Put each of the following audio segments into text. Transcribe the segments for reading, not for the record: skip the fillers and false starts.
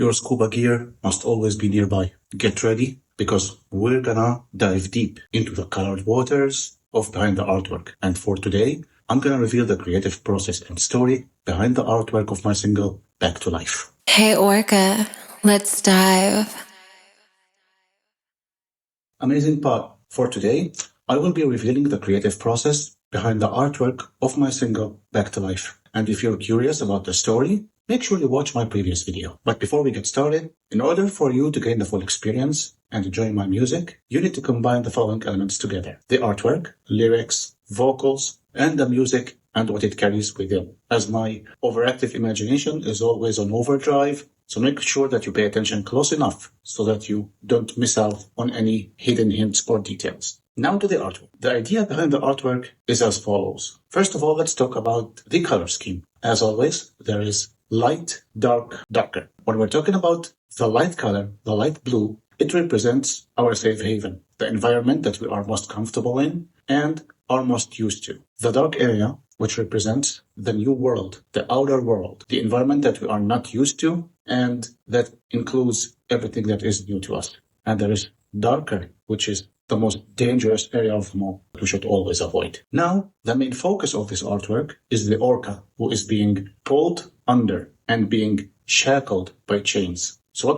your scuba gear must always be nearby. Get ready, because we're gonna dive deep into the colored waters of behind the artwork. And for today, I'm gonna reveal the creative process and story behind the artwork of my single, Back to Life. Hey Orca, let's dive. Amazing part. For today, I will be revealing the creative process behind the artwork of my single, Back to Life. And if you're curious about the story, make sure you watch my previous video. But before we get started, in order for you to gain the full experience and enjoy my music, you need to combine the following elements together: the artwork, lyrics, vocals, and the music and what it carries within. As my overactive imagination is always on overdrive, so make sure that you pay attention close enough so that you don't miss out on any hidden hints or details. Now to the artwork. The idea behind the artwork is as follows. First of all, let's talk about the color scheme. As always, there is light, dark, darker. When we're talking about the light color, the light blue, it represents our safe haven, the environment that we are most comfortable in and are most used to. The dark area, which represents the new world, the outer world, the environment that we are not used to, and that includes everything that is new to us. And there is darker, which is the most dangerous area of them all we should always avoid. Now, the main focus of this artwork is the orca, who is being pulled under and being shackled by chains. So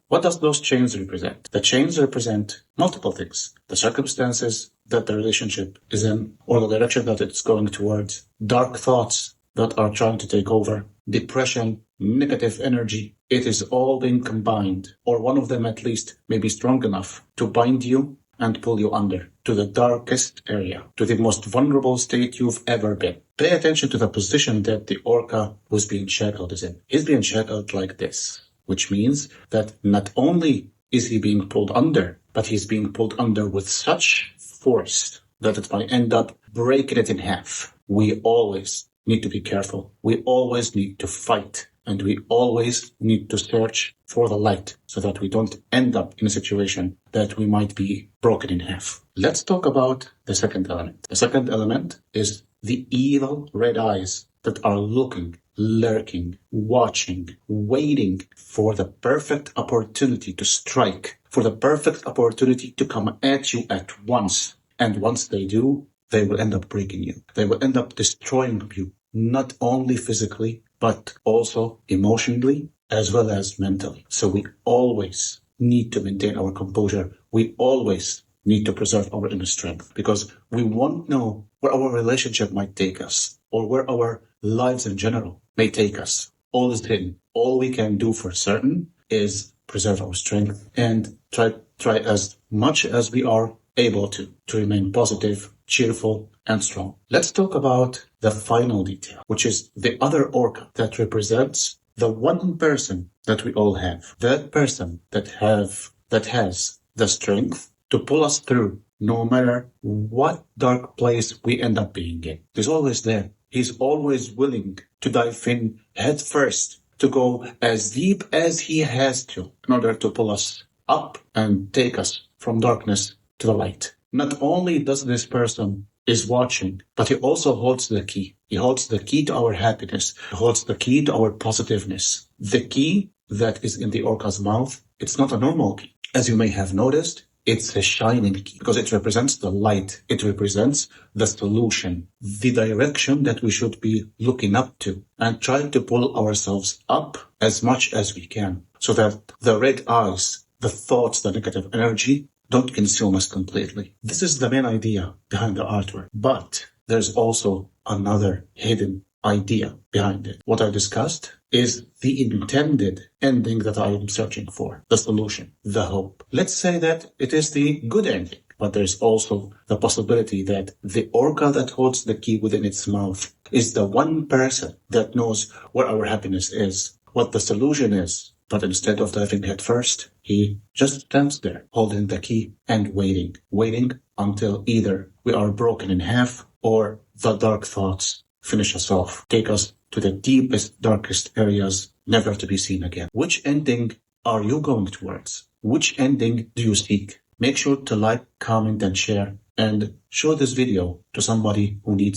what does those chains represent? The chains represent multiple things. The circumstances that the relationship is in, or the direction that it's going towards, dark thoughts that are trying to take over, depression, negative energy. It is all being combined, or one of them at least may be strong enough to bind you and pull you under to the darkest area, to the most vulnerable state you've ever been. Pay attention to the position that the orca who's being shackled is in. He's being shackled like this, which means that not only is he being pulled under, but he's being pulled under with such force that it might end up breaking it in half. We always need to be careful. We always need to fight. And we always need to search for the light so that we don't end up in a situation that we might be broken in half. Let's talk about the second element. The second element is the evil red eyes that are looking, lurking, watching, waiting for the perfect opportunity to strike, for the perfect opportunity to come at you at once. And once they do, they will end up breaking you. They will end up destroying you, not only physically, but also emotionally as well as mentally. So we always need to maintain our composure. We always need to preserve our inner strength, because we won't know where our relationship might take us or where our lives in general may take us. All is hidden. All we can do for certain is preserve our strength and try as much as we are able to remain positive, cheerful, and strong. Let's talk about the final detail, which is the other orca that represents the one person that we all have. That person that has the strength to pull us through no matter what dark place we end up being in. He's always there. He's always willing to dive in head first, to go as deep as he has to in order to pull us up and take us from darkness to the light. Not only does this person is watching, but he also holds the key. He holds the key to our happiness. He holds the key to our positiveness. The key that is in the orca's mouth, it's not a normal key. As you may have noticed, it's a shining key because it represents the light. It represents the solution, the direction that we should be looking up to and trying to pull ourselves up as much as we can so that the red eyes, the thoughts, the negative energy don't consume us completely. This is the main idea behind the artwork, but there's also another hidden idea behind it. What I discussed is the intended ending that I am searching for, the solution, the hope. Let's say that it is the good ending, but there's also the possibility that the orca that holds the key within its mouth is the one person that knows where our happiness is, what the solution is. But instead of diving head first, he just stands there holding the key and waiting until either we are broken in half or the dark thoughts finish us off, take us to the deepest, darkest areas never to be seen again. Which ending are you going towards? Which ending do you seek? Make sure to like, comment, and share, and show this video to somebody who needs